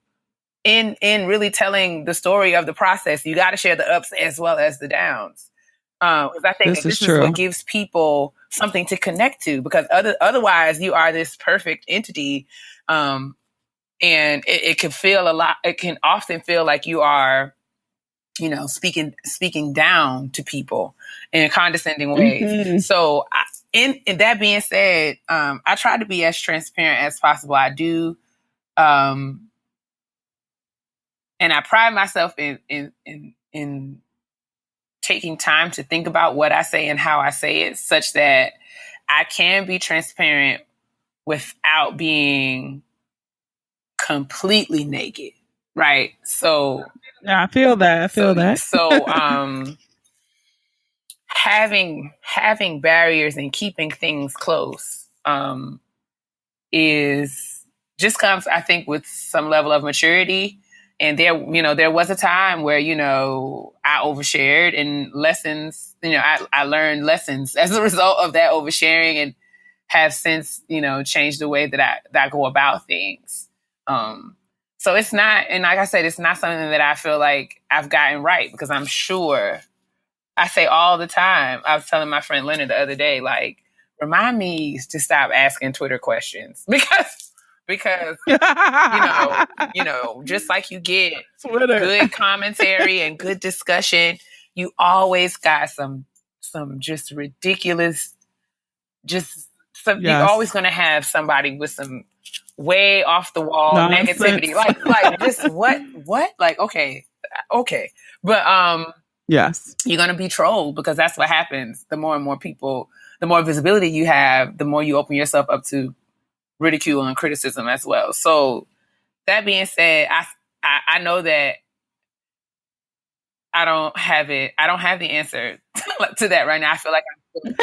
Speaker 2: in really telling the story of the process, you got to share the ups as well as the downs. Because I think this is what gives people something to connect to, because otherwise you are this perfect entity. And it can feel it can often feel like you are, you know, speaking down to people in condescending ways. So in that being said, I try to be as transparent as possible. I do. And I pride myself in taking time to think about what I say and how I say it, such that I can be transparent without being completely naked. Right. So
Speaker 1: yeah, I feel that.
Speaker 2: So having barriers and keeping things close is just comes, I think, with some level of maturity. And there was a time where, you know, I overshared and lessons, you know, I learned lessons as a result of that oversharing and have since, you know, changed the way that I go about things. So it's not, and like I said, it's not something that I feel like I've gotten right, because I'm sure I say all the time. I was telling my friend Leonard the other day, like, remind me to stop asking Twitter questions because you know, just like you get Twitter good commentary and good discussion, you always got some just ridiculous, you're always going to have somebody with some way off the wall negativity, like just what, like, okay, but
Speaker 1: yes,
Speaker 2: you're going to be trolled, because that's what happens. The more and more people, the more visibility you have, the more you open yourself up to ridicule and criticism as well. So that being said, I know that I don't have the answer to that right now. I feel like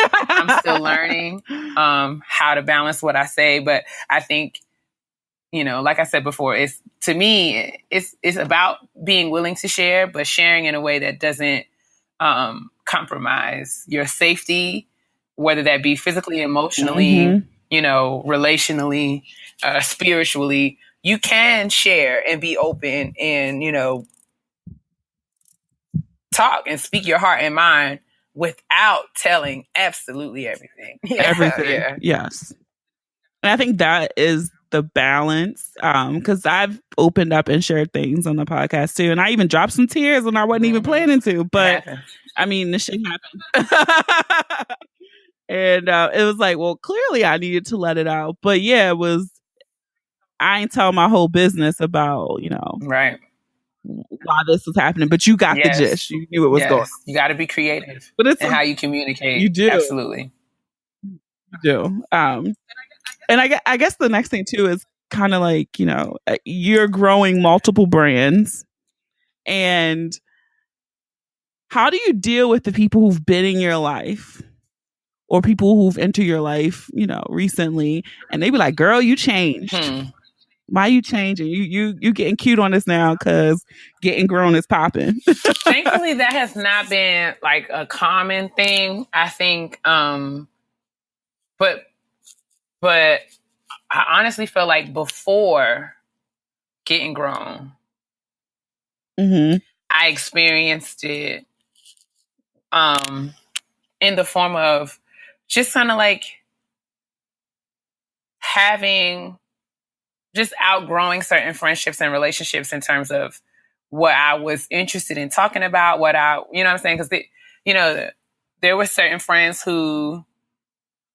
Speaker 2: I'm still learning how to balance what I say, but I think, you know, like I said before, it's about being willing to share, but sharing in a way that doesn't compromise your safety, whether that be physically, emotionally, you know, relationally, spiritually. You can share and be open and, you know, talk and speak your heart and mind without telling absolutely everything.
Speaker 1: Everything.
Speaker 2: Yeah.
Speaker 1: Yes. And I think that is the balance, because I've opened up and shared things on the podcast too, and I even dropped some tears when I wasn't even planning to, but I mean, the shit happened. And it was like, well, clearly I needed to let it out. But yeah, I ain't tell my whole business about, you know,
Speaker 2: right,
Speaker 1: why this was happening, but you got the gist. You knew it was going on.
Speaker 2: You got to be creative in how you communicate.
Speaker 1: You do.
Speaker 2: Absolutely.
Speaker 1: You do. And I guess the next thing too is kind of like, you know, you're growing multiple brands, and how do you deal with the people who've been in your life or people who've entered your life, you know, recently, and they be like, girl, you changed. Why you changing? You getting cute on this now because Getting Grown is popping.
Speaker 2: Thankfully, that has not been like a common thing, I think. But I honestly feel like before Getting Grown, I experienced it in the form of just kind of like outgrowing certain friendships and relationships in terms of what I was interested in talking about, you know what I'm saying? Because there were certain friends who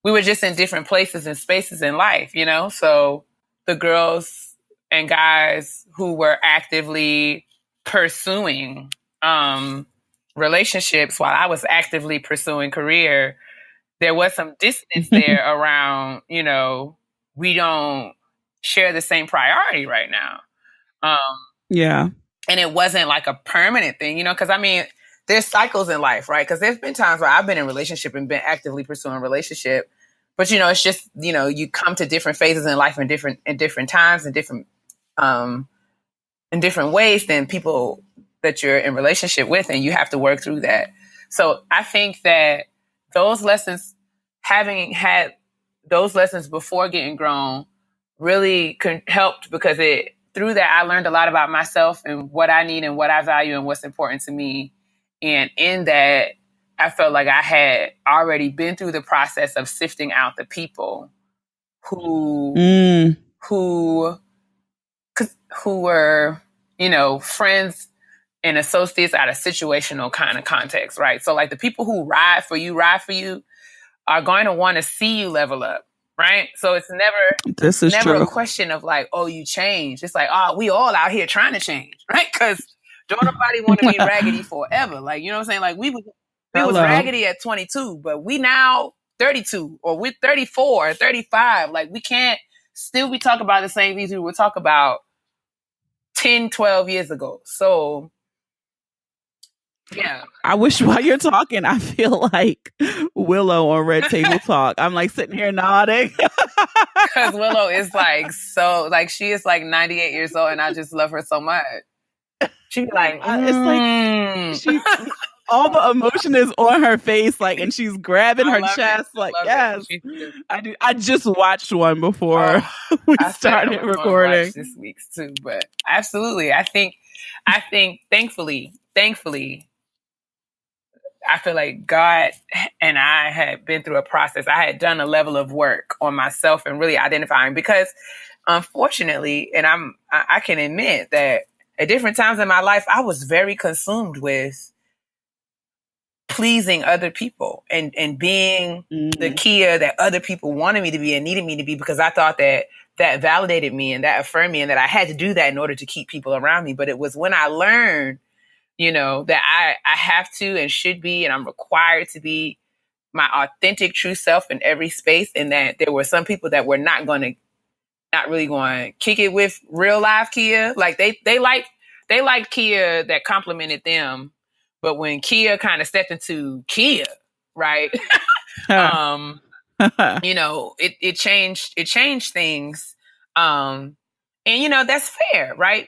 Speaker 2: we were just in different places and spaces in life, So the girls and guys who were actively pursuing relationships while I was actively pursuing career, there was some distance there around, we don't share the same priority right now.
Speaker 1: Yeah.
Speaker 2: And it wasn't like a permanent thing, because there's cycles in life, right? Because there's been times where I've been in a relationship and been actively pursuing a relationship, but it's just, you come to different phases in life in different times and different in different ways than people that you're in relationship with, and you have to work through that. So I think that those lessons, having had those lessons before getting grown, really helped, because through that I learned a lot about myself and what I need and what I value and what's important to me. And in that, I felt like I had already been through the process of sifting out the people who were, friends and associates out of situational kind of context, right? So like the people who ride for you are going to want to see you level up, right? So it's never a question of like, oh, you changed. It's like, oh, we all out here trying to change, right? Because don't nobody want to be raggedy forever. Like, you know what I'm saying? Like we was raggedy at 22, but we now 32, or we're 34, 35. Like we can't still be talking about the same things we were talking about 10, 12 years ago. So yeah.
Speaker 1: I wish while you're talking, I feel like Willow on Red Table Talk. I'm like sitting here nodding.
Speaker 2: Because Willow is like, so like, she is like 98 years old and I just love her so much. She's like,
Speaker 1: it's like all the emotion is on her face, like, and she's grabbing her chest, like, yes, I do. I just watched one before we started recording
Speaker 2: this week's too, but absolutely, I think, thankfully, I feel like God and I had been through a process. I had done a level of work on myself and really identifying, because unfortunately, and I can admit that at different times in my life, I was very consumed with pleasing other people and being the Keia that other people wanted me to be and needed me to be, because I thought that validated me and that affirmed me and that I had to do that in order to keep people around me. But it was when I learned, that I have to and should be, and I'm required to be my authentic, true self in every space. And that there were some people that were not really going to kick it with real life Keia. Like they liked Keia that complimented them. But when Keia kind of stepped into Keia, right? It changed things. And that's fair, right?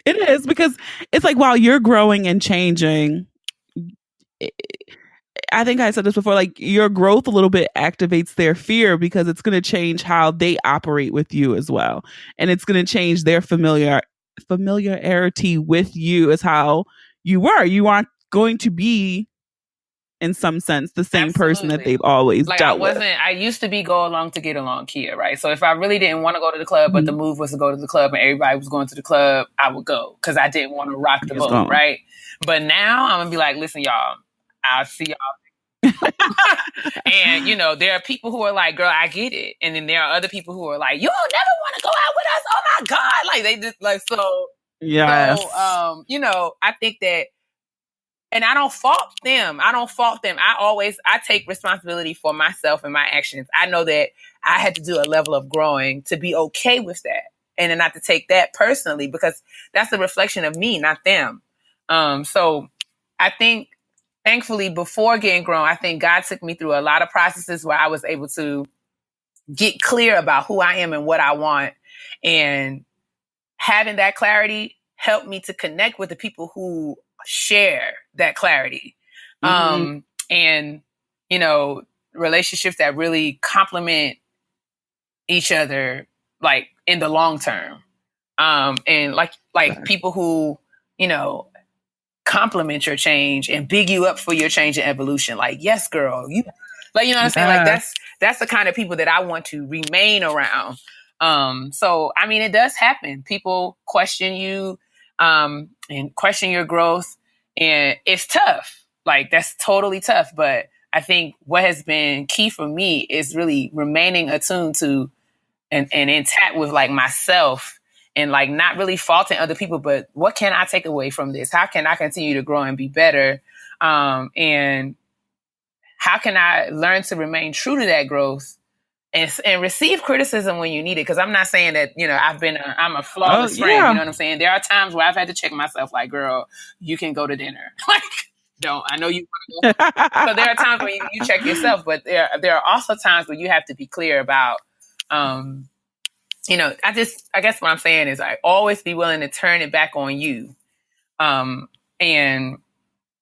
Speaker 1: It is, because it's like while you're growing and changing, I think I said this before, like your growth a little bit activates their fear, because it's going to change how they operate with you as well. And it's going to change their familiarity with you as how you were. You aren't going to be, in some sense, the same person that they've always dealt with.
Speaker 2: I used to be go along to get along Keia, right? So if I really didn't want to go to the club, but the move was to go to the club and everybody was going to the club, I would go because I didn't want to rock the boat, right? But now I'm going to be like, listen, y'all, I'll see y'all. And, there are people who are like, girl, I get it. And then there are other people who are like, you'll never want to go out with us. Oh my God. Like they just like, so,
Speaker 1: yes.
Speaker 2: So, I think that, and I don't fault them. I take responsibility for myself and my actions. I know that I had to do a level of growing to be okay with that. And then not to take that personally, because that's a reflection of me, not them. So I think, thankfully, before getting grown, I think God took me through a lot of processes where I was able to get clear about who I am and what I want. And having that clarity helped me to connect with the people who share that clarity. And, relationships that really complement each other, like in the long term. And like people who, compliment your change and big you up for your change and evolution. Like, yes, girl, you like, what I'm saying? Like that's the kind of people that I want to remain around. So, it does happen. People question you, and question your growth. And it's tough. Like, that's totally tough. But I think what has been key for me is really remaining attuned to and intact with like myself, and like not really faulting other people, but what can I take away from this? How can I continue to grow and be better? And how can I learn to remain true to that growth and receive criticism when you need it? Because I'm not saying that, you know, I'm a flawless friend. You know what I'm saying? There are times where I've had to check myself, like, girl, you can go to dinner. Like, I know you want to go. So there are times where you check yourself, but there are also times where you have to be clear about, you know, I guess what I'm saying is I always be willing to turn it back on you. And,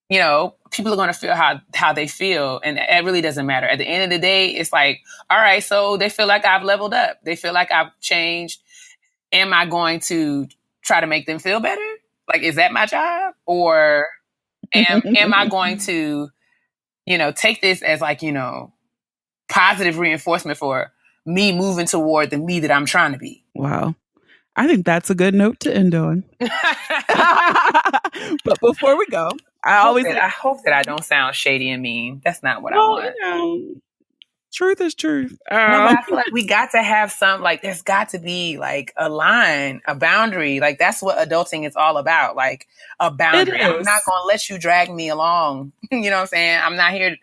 Speaker 2: you know, people are going to feel how they feel. And it really doesn't matter. At the end of the day, it's like, all right, so they feel like I've leveled up. They feel like I've changed. Am I going to try to make them feel better? Like, is that my job? Or am I going to, you know, take this as like, you know, positive reinforcement for me moving toward the me that I'm trying to be?
Speaker 1: Wow. I think that's a good note to end on. But before we go, I
Speaker 2: hope that I don't sound shady and mean. That's not what I want.
Speaker 1: You know, truth is truth.
Speaker 2: No, but I feel like we got to have there's got to be like a line, a boundary. Like, that's what adulting is all about. Like, a boundary. I'm not going to let you drag me along. You know what I'm saying? I'm not here.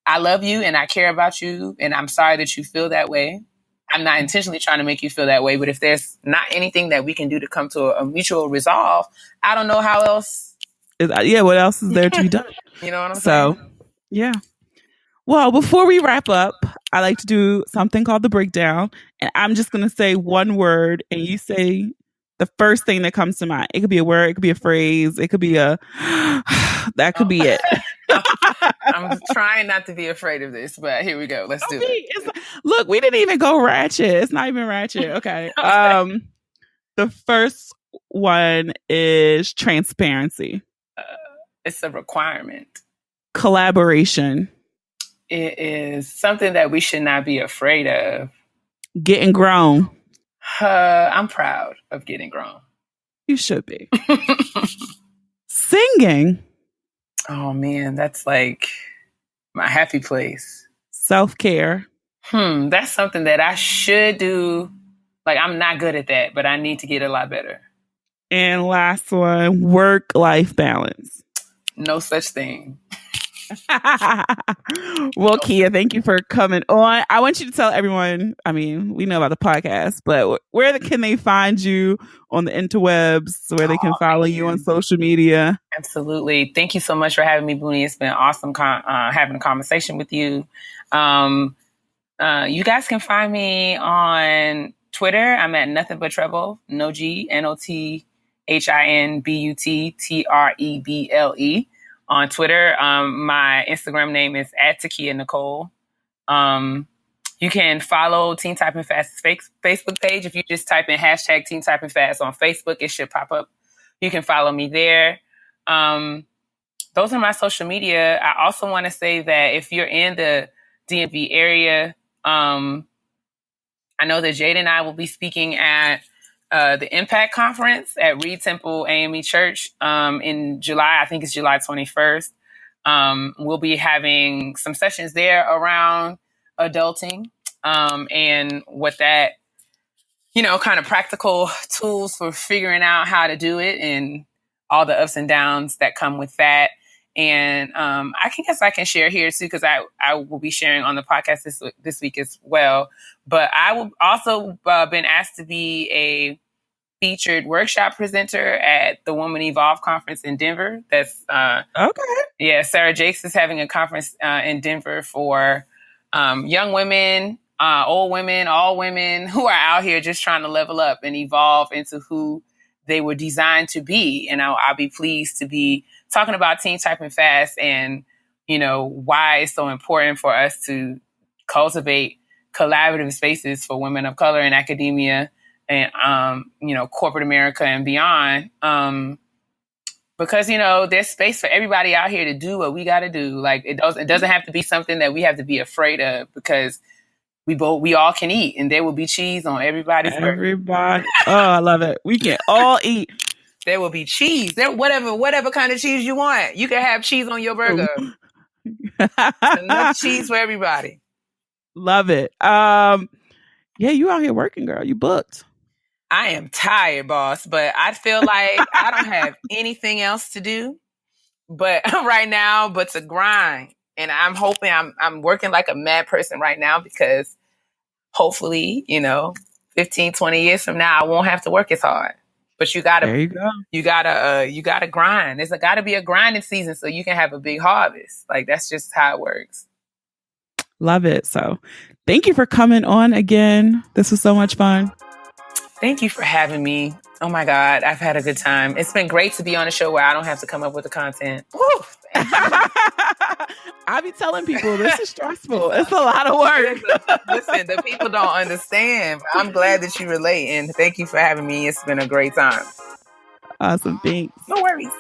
Speaker 2: I love you and I care about you, and I'm sorry that you feel that way. I'm not intentionally trying to make you feel that way, but if there's not anything that we can do to come to a mutual resolve, I don't know how else.
Speaker 1: What else is there to be done?
Speaker 2: You know what I'm saying?
Speaker 1: So, yeah. Well, before we wrap up, I like to do something called the breakdown. And I'm just going to say one word, and you say the first thing that comes to mind. It could be a word, it could be a phrase, it could be that could be it.
Speaker 2: I'm trying not to be afraid of this, but here we go. Let's do it.
Speaker 1: Look, we didn't even go ratchet. It's not even ratchet. Okay. The first one is transparency.
Speaker 2: It's a requirement.
Speaker 1: Collaboration.
Speaker 2: It is something that we should not be afraid of.
Speaker 1: Getting grown.
Speaker 2: I'm proud of getting grown.
Speaker 1: You should be. Singing.
Speaker 2: Oh man, that's like my happy place.
Speaker 1: Self-care.
Speaker 2: That's something that I should do. Like, I'm not good at that, but I need to get a lot better.
Speaker 1: And last one, work-life balance.
Speaker 2: No such thing.
Speaker 1: Well, Keia, thank you for coming on. I want you to tell everyone, I mean, we know about the podcast, but where can they find you on the interwebs, where they can follow you on social media?
Speaker 2: Absolutely. Thank you so much for having me, Boonie. It's been awesome having a conversation with you. You guys can find me on Twitter. I'm at Nothing But Treble, no G, NOTHINBUTTREBLE. On Twitter, my Instagram name is @Tykeia Nicole. You can follow Teen Typing Fast's Facebook page. If you just type in hashtag Teen Typing Fast on Facebook, it should pop up. You can follow me there. Those are my social media. I also want to say that if you're in the DMV area, I know that Jade and I will be speaking at the Impact Conference at Reed Temple AME Church in July. I think it's July 21st. We'll be having some sessions there around adulting and what that, you know, kind of practical tools for figuring out how to do it and all the ups and downs that come with that. And I guess I can share here too, because I will be sharing on the podcast this week as well. But I will also been asked to be a featured workshop presenter at the Woman Evolve conference in Denver. That's
Speaker 1: okay.
Speaker 2: Yeah, Sarah Jakes is having a conference in Denver for young women, old women, all women who are out here just trying to level up and evolve into who they were designed to be. And I'll be pleased to be talking about Teen Typing Fast and, you know, why it's so important for us to cultivate collaborative spaces for women of color in academia and, you know, corporate America and beyond. Because, you know, there's space for everybody out here to do what we got to do. Like, it doesn't have to be something that we have to be afraid of, because we all can eat, and there will be cheese on everybody's burger.
Speaker 1: Oh, I love it. We can all eat.
Speaker 2: There will be cheese. There, whatever kind of cheese you want. You can have cheese on your burger. Enough cheese for everybody.
Speaker 1: Love it. Yeah, you out here working, girl. You booked.
Speaker 2: I am tired, boss, but I feel like I don't have anything else to do but right now, but to grind. And I'm hoping I'm working like a mad person right now because hopefully, 15, 20 years from now, I won't have to work as hard. But you gotta grind. There's gotta be a grinding season so you can have a big harvest. Like that's just how it works.
Speaker 1: Love it. So thank you for coming on again. This was so much fun.
Speaker 2: Thank you for having me. Oh my God, I've had a good time. It's been great to be on a show where I don't have to come up with the content. Woo,
Speaker 1: I be telling people this is stressful. It's a lot of work.
Speaker 2: Listen, the people don't understand. I'm glad that you relate, and thank you for having me. It's been a great time.
Speaker 1: Awesome. Thanks.
Speaker 2: No worries.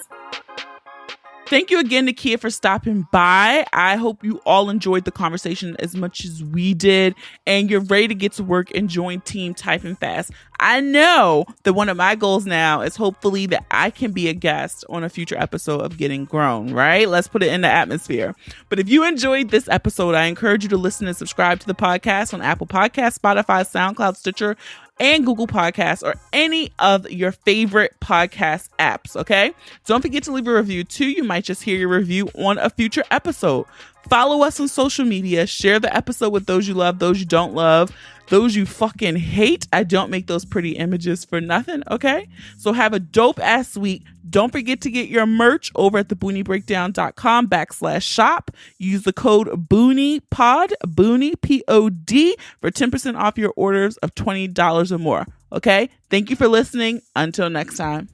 Speaker 1: Thank you again to Keia for stopping by. I hope you all enjoyed the conversation as much as we did and you're ready to get to work and join Team Typing Fast. I know that one of my goals now is hopefully that I can be a guest on a future episode of Getting Grown, right? Let's put it in the atmosphere. But if you enjoyed this episode, I encourage you to listen and subscribe to the podcast on Apple Podcasts, Spotify, SoundCloud, Stitcher, and Google Podcasts, or any of your favorite podcast apps, okay? Don't forget to leave a review too. You might just hear your review on a future episode. Follow us on social media. Share the episode with those you love, those you don't love, those you fucking hate. I don't make those pretty images for nothing, okay? So have a dope ass week. Don't forget to get your merch over at theboonieBreakdown.com/shop. Use the code BOONIEPOD, Boonie, P-O-D, for 10% off your orders of $20 or more. Okay? Thank you for listening. Until next time.